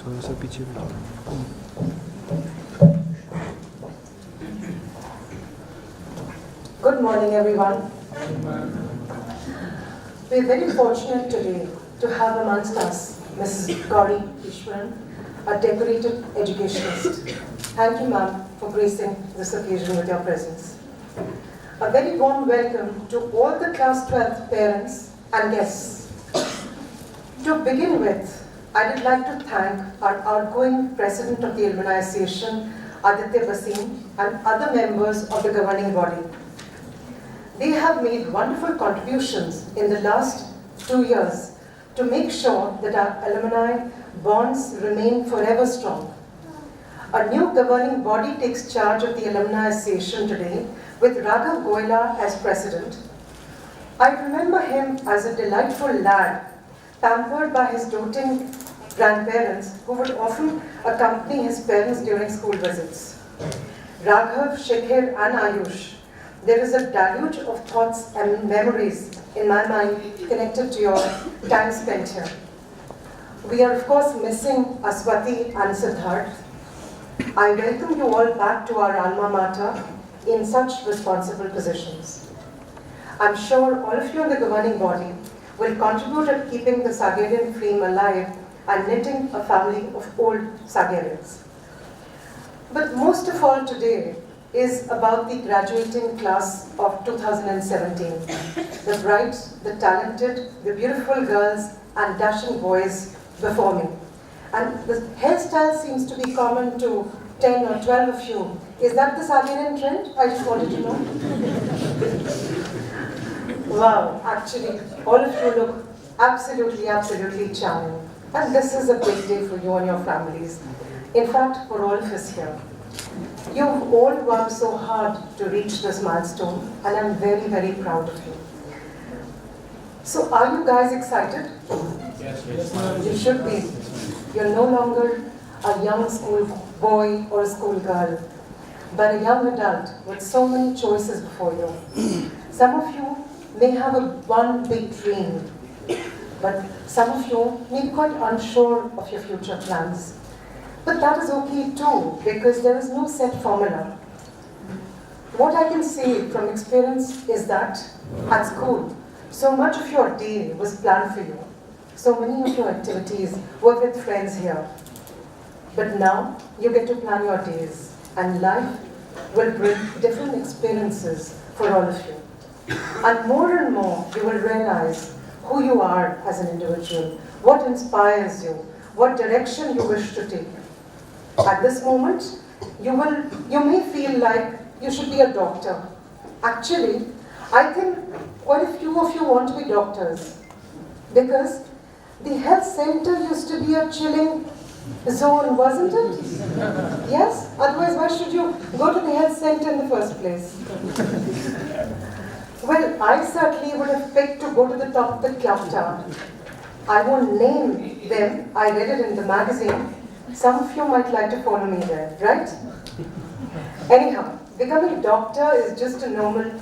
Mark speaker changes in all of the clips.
Speaker 1: थोड़ा सा पीछे
Speaker 2: Good morning, everyone. We are very fortunate today to have amongst us Mrs. Gauri Ishwaran, a decorated educationist. Thank you, ma'am, for gracing this occasion with your presence. A very warm welcome to all the class 12th parents and guests. To begin with, I would like to thank our outgoing President of the Alumni Association, Aditya Basim, and other members of the governing body. They have made wonderful contributions in the last 2 years to make sure that our alumni bonds remain forever strong. A new governing body takes charge of the Alumni Association today with Raghav Goyla as president. I remember him as a delightful lad, pampered by his doting grandparents who would often accompany his parents during school visits. Raghav, Shikhar and Ayush, there is a deluge of thoughts and memories in my mind connected to your time spent here. We are of course missing Aswati and Siddharth. I welcome you all back to our alma mater in such responsible positions. I'm sure all of you in the governing body will contribute at keeping the Sagarian flame alive and knitting a family of old Sagarians. But most of all today is about the graduating class of 2017. The bright, the talented, the beautiful girls and dashing boys before me. And the hairstyle seems to be common to 10 or 12 of you. Is that the Sagarian trend? I just wanted to know. Wow, actually, all of you look absolutely charming. And this is a big day for you and your families. In fact, for all of us here. You've all worked so hard to reach this milestone, and I'm very proud of you. So, are you guys excited?
Speaker 1: Yes.
Speaker 2: You should be. You're no longer a young school boy or a school girl, but a young adult with so many choices before you. Some of you may have one big dream, but some of you may be quite unsure of your future plans. But that is okay too, because there is no set formula. What I can say from experience is that at school, so much of your day was planned for you. So many of your activities were with friends here. But now, you get to plan your days, and life will bring different experiences for all of you. And more, you will realize who you are as an individual, what inspires you, what direction you wish to take. At this moment, you may feel like you should be a doctor. Actually, I think quite a few of you want to be doctors, because the health center used to be a chilling zone, wasn't it? Yes? Otherwise, why should you go to the health center in the first place? Well, I certainly would have picked to go to the top of the clock tower. I won't name them. I read it in the magazine. Some of you might like to follow me there, right? Anyhow, becoming a doctor is just a normal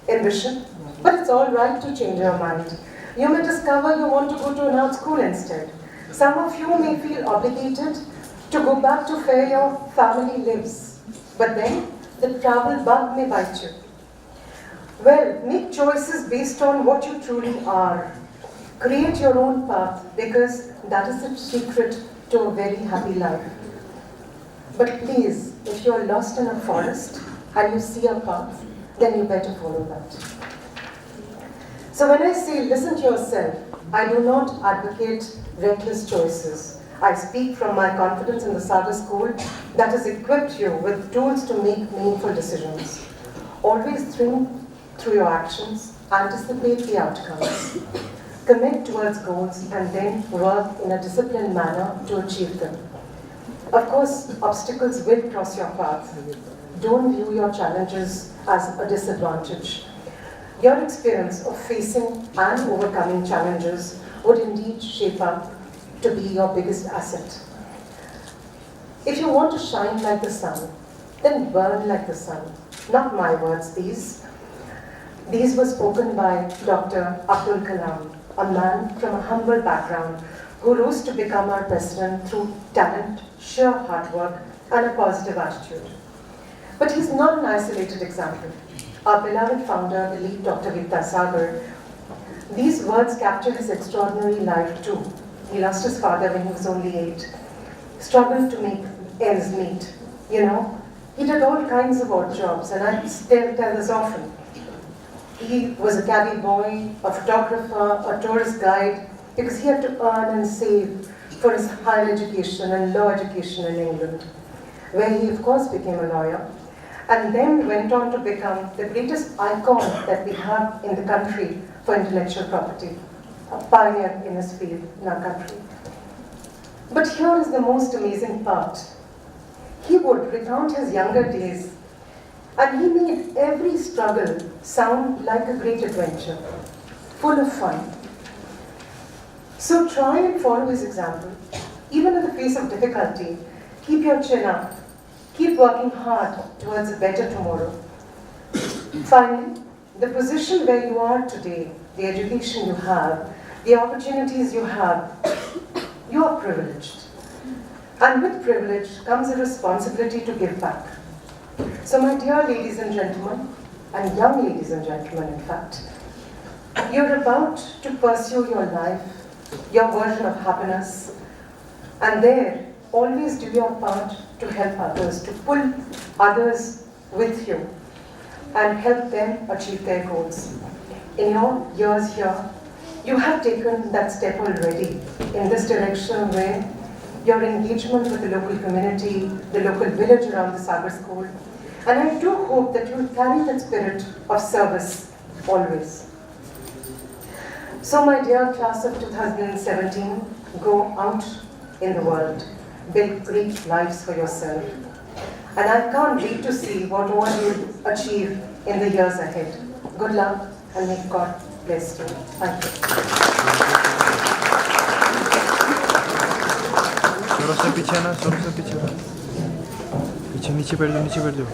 Speaker 2: ambition, but it's all right to change your mind. You may discover you want to go to an art school instead. Some of you may feel obligated to go back to where your family lives, but then the travel bug may bite you. Well, make choices based on what you truly are. Create your own path, because that is the secret to a very happy life. But please, if you are lost in a forest and you see a path, then you better follow that. So when I say listen to yourself, I do not advocate reckless choices. I speak from my confidence in the Saga School that has equipped you with tools to make meaningful decisions. Always think through your actions, anticipate the outcomes. Commit towards goals and then work in a disciplined manner to achieve them. Of course, obstacles will cross your path. Don't view your challenges as a disadvantage. Your experience of facing and overcoming challenges would indeed shape up to be your biggest asset. If you want to shine like the sun, then burn like the sun. Not my words, these. These were spoken by Dr. Abdul Kalam, a man from a humble background who rose to become our president through talent, sheer hard work, and a positive attitude. But he's not an isolated example. Our beloved founder, the late Dr. Vidyasagar, these words capture his extraordinary life too. He lost his father when he was only 8, struggled to make ends meet. He did all kinds of odd jobs, and I tell this often. He was a caddy boy, a photographer, a tourist guide, because he had to earn and save for his higher education and law education in England, where he of course became a lawyer, and then went on to become the greatest icon that we have in the country for intellectual property, a pioneer in his field in our country. But here is the most amazing part. He would recount his younger days, and he made every struggle sound like a great adventure, full of fun. So try and follow his example. Even in the face of difficulty, keep your chin up. Keep working hard towards a better tomorrow. Finally, the position where you are today, the education you have, the opportunities you have, you are privileged. And with privilege comes a responsibility to give back. So my dear ladies and gentlemen, and young ladies and gentlemen in fact, you're about to pursue your life, your version of happiness, and there, always do your part to help others, to pull others with you and help them achieve their goals. In your years here, you have taken that step already in this direction where your engagement with the local community, the local village around the Sagar School, and I do hope that you will carry that spirit of service always. So my dear class of 2017, go out in the world, build great lives for yourself. And I can't wait to see what all you achieve in the years ahead. Good luck, and may God bless you. Thank you.
Speaker 1: नीचे बैठ जाओ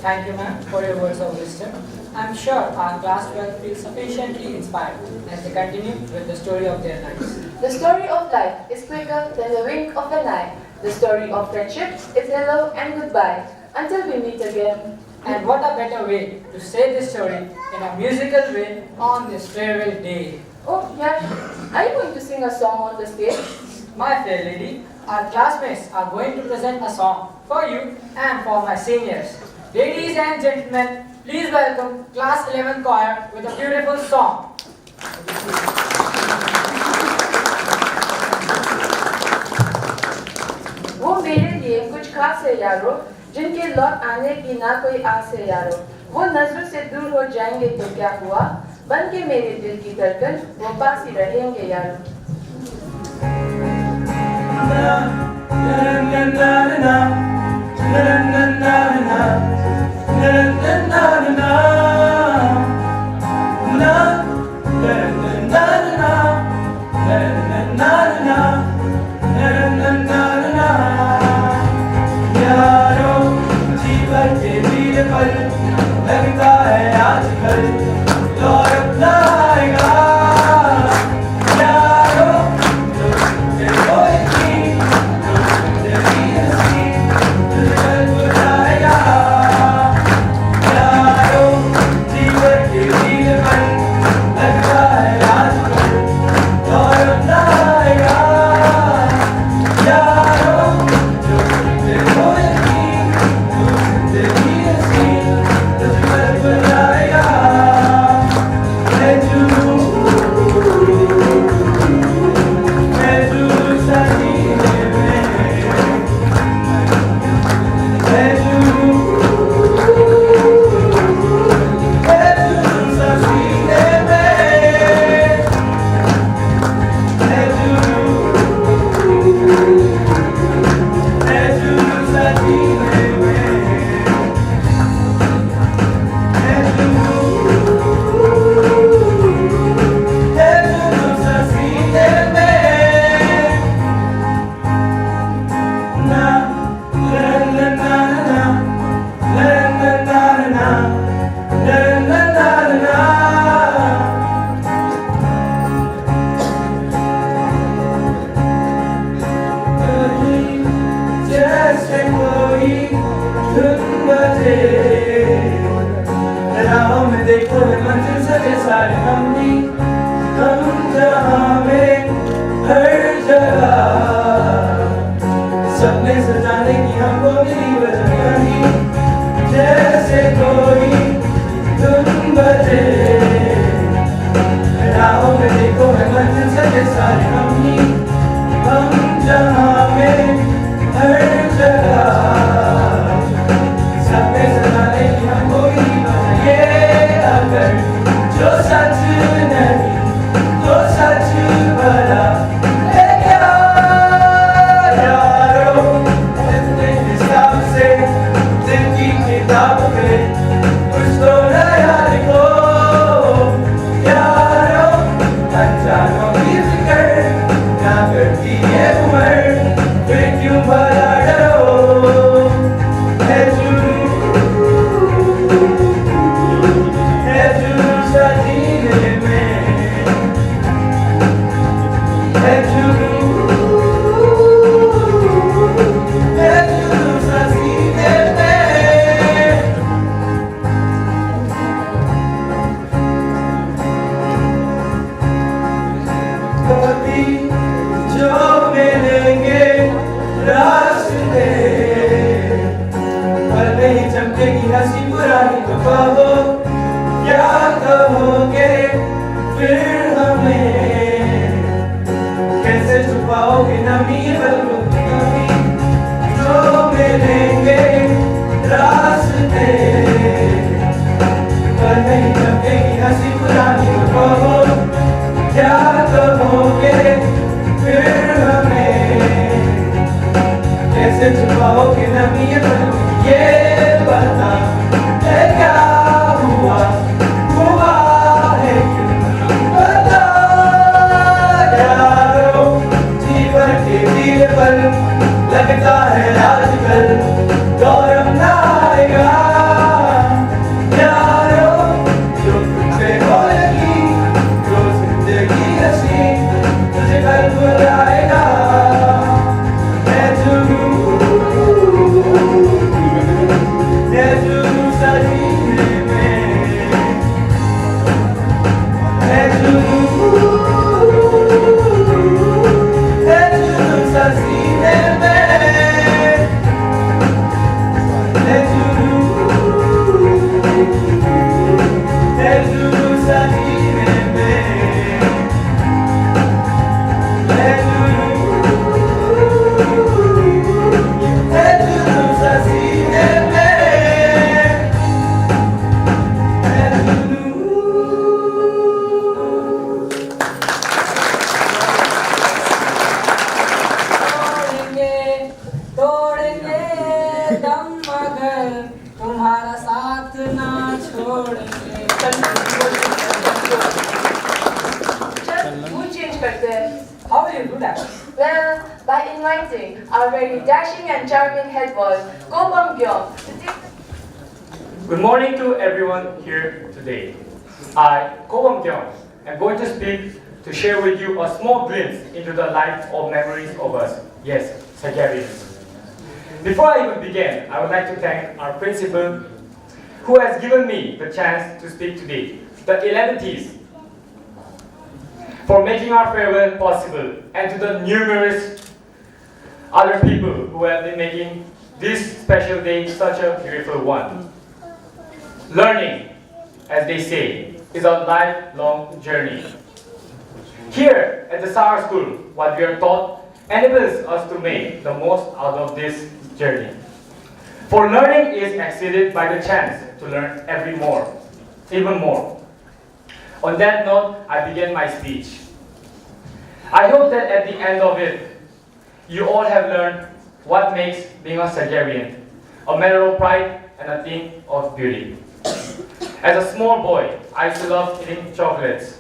Speaker 3: Thank you, ma'am, for your words of wisdom. I'm sure our class will feel sufficiently inspired as they continue with the story of their lives.
Speaker 4: The story of life is quicker than the wink of an eye. The story of friendship is hello and goodbye until we meet again.
Speaker 3: And what a better way to say this story in a musical way on this farewell day.
Speaker 4: Oh, yeah. Are you going to sing a song on the stage?
Speaker 3: My fair lady, our classmates are going to present a song for you and for my seniors. Ladies and gentlemen, please welcome Class 11 Choir with a beautiful song.
Speaker 4: वो मेरे लिए कुछ खास है यारो, जिनके लौट आने की ना कोई आस है यारो। वो नजरों से दूर हो जाएंगे तो क्या हुआ, बन के मेरे दिल की धड़कन वो पास ही रहेंगे यारो।
Speaker 5: लगता है आजकल दौर अपना आएगा यारो, कोई धुन बजे राहों में देखो है मंजिल सजे सारे हमनी हम जहाँ में हर जगह सपने सजाने की हमको मिली वजह नहीं जैसे कोई धुन बजे राहों में देखो है मंजिल सजे सारे हमनी हम जहाँ में हर जगह सपने सजाने की हमको मिली वजह ये अगर जो सच नहीं तो सच भला है क्या यारो इतने हिसाब से दिल की किताब पे कुछ तो नया लिखो यारो अनजानों की फिक्र ना करती है उम्र फिर क्यों भला डरो है जुनून सा जीने में है जुनून सा सीने में कभी जो मिलेंगे रास्ते पर नहीं चमकेगी हंसी पुरानी तो कहो क्या कहोगे फिर हमें कैसे छुपाओगे नमी बलबों की कमी जो मिलेंगे रास्ते पर नहीं चमकेगी हंसी पुरानी तो कहो क्या कहोगे फिर हमें कैसे छुपाओगे नमी ये बता है क्या हुआ है क्यों बता यारो जीवन के धीरे पर लगता है आजकल गौरव ना आएगा यारो जो तुझे होगी जो जिंदगी हंसी तुझे कल बुलाएगा है जुनून सा जीने में है जुनून सा सीने में है जुनून सा जीने में है जुनून सा सीने में
Speaker 3: तोड़ेंगे दम मगर तुम्हारा साथ ना छोड़ेंगे।
Speaker 4: चल mood change करते हैं.
Speaker 3: How will you do that?
Speaker 4: Well, by inviting our very dashing and charming head boy, Kobam Gyong, to take
Speaker 6: Good morning to everyone here today. I, Kobam Kyung, am going to speak to share with you a small glimpse into the life of memories of us. Yes, Sagittarians. Before I even begin, I would like to thank our principal who has given me the chance to speak today, the 11th for making our farewell possible, and to the numerous other people who have been making this special day such a beautiful one. Learning, as they say, is a lifelong journey. Here at the Sahar School, what we are taught enables us to make the most out of this journey. For learning is exceeded by the chance to learn even more. On that note, I begin my speech. I hope that at the end of it, you all have learned what makes being a Sagittarian a matter of pride and a thing of beauty. As a small boy, I used to love eating chocolates,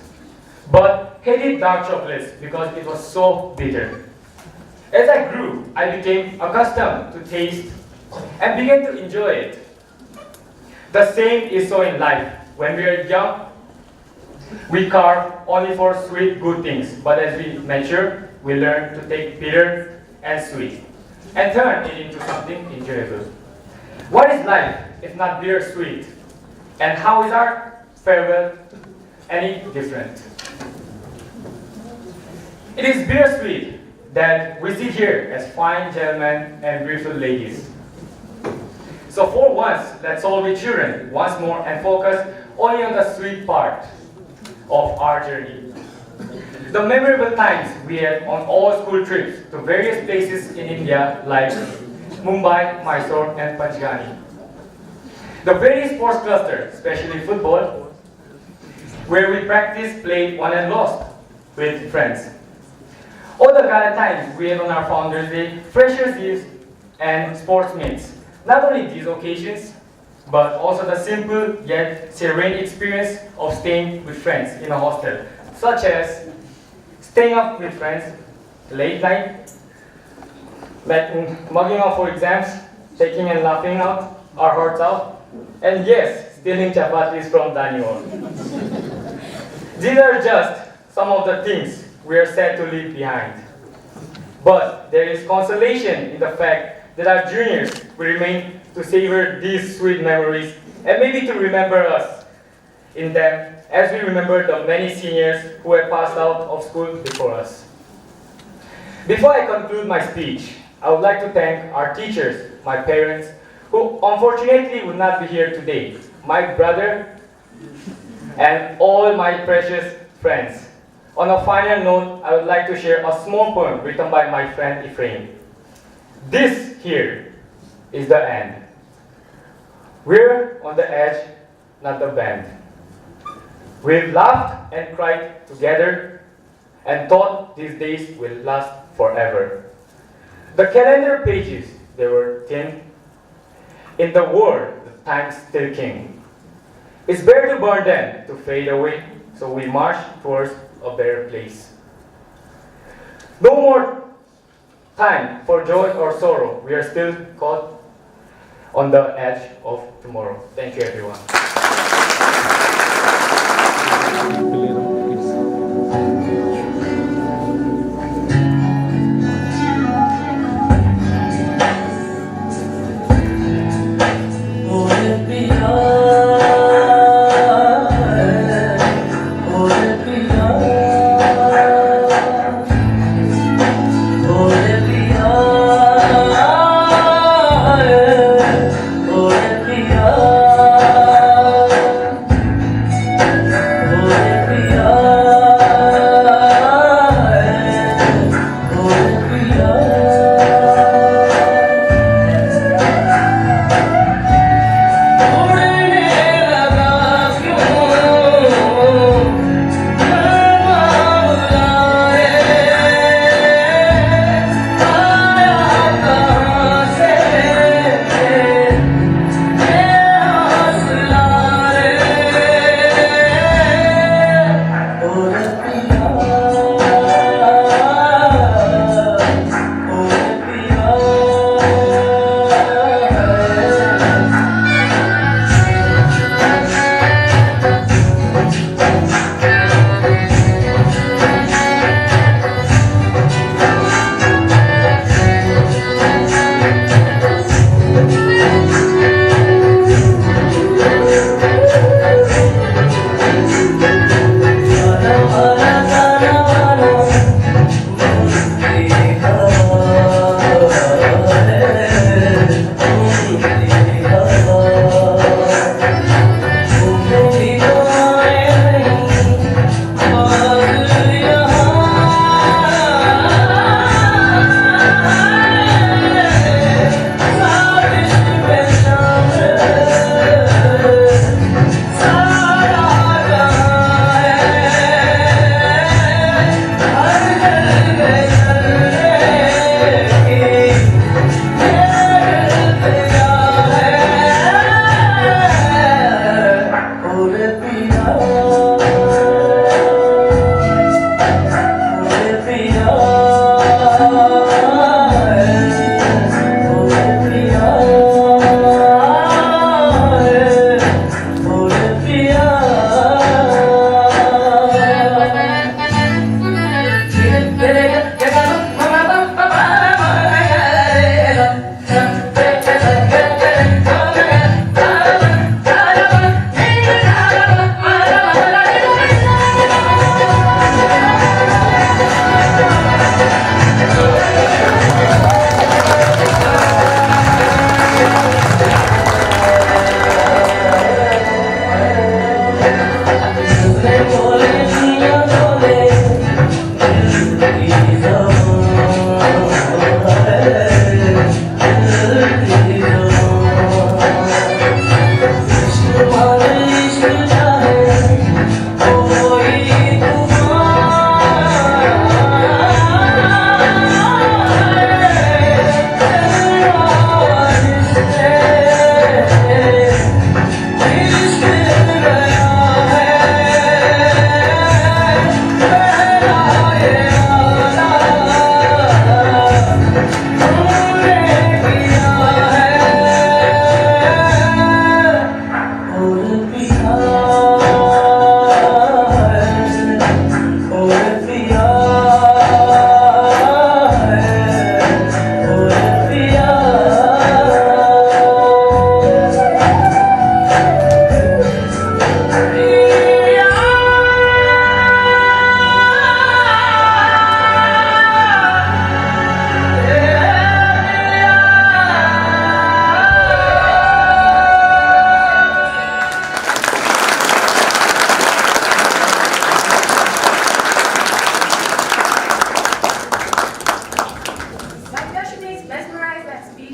Speaker 6: but hated dark chocolates because it was so bitter. As I grew, I became accustomed to taste and began to enjoy it. The same is so in life. When we are young, we carve only for sweet good things, but as we mature, we learn to take bitter and sweet and turn it into something enjoyable. What is life if not bittersweet? And how is our farewell any different? It is bittersweet that we sit here as fine gentlemen and beautiful ladies. So for once, let's all be children once more and focus only on the sweet part of our journey. The memorable times we had on all school trips to various places in India like Mumbai, Mysore and Panchgani. The various sports clusters, especially football, where we practiced, played, won and lost with friends. All the gala times we had on our Founders Day, Freshers' Eve and sports meets. Not only these occasions, but also the simple yet serene experience of staying with friends in a hostel, such as staying up with friends late night, like mugging up for exams, taking and laughing out our hearts out, and yes, stealing chapatis from Daniel. These are just some of the things we are sad to leave behind. But there is consolation in the fact that our juniors will remain to savor these sweet memories and maybe to remember us in them as we remember the many seniors who have passed out of school before us. Before I conclude my speech, I would like to thank our teachers, my parents, who unfortunately would not be here today, my brother, and all my precious friends. On a final note, I would like to share a small poem written by my friend Ephraim. This here is the end. We're on the edge, not the bend. We've laughed and cried together and thought these days will last forever. The calendar pages, they were thin. In the world, the time's still king. It's better to burn them to fade away, so we march towards a better place. No more time for joy or sorrow. We are still caught on the edge of tomorrow. Thank you, everyone.
Speaker 5: Oh,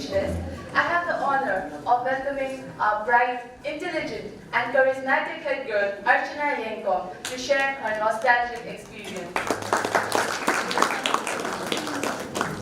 Speaker 4: distinguished guests, I have the honor of welcoming our bright, intelligent, and charismatic head girl, Archana Yenkom, to share her nostalgic experience.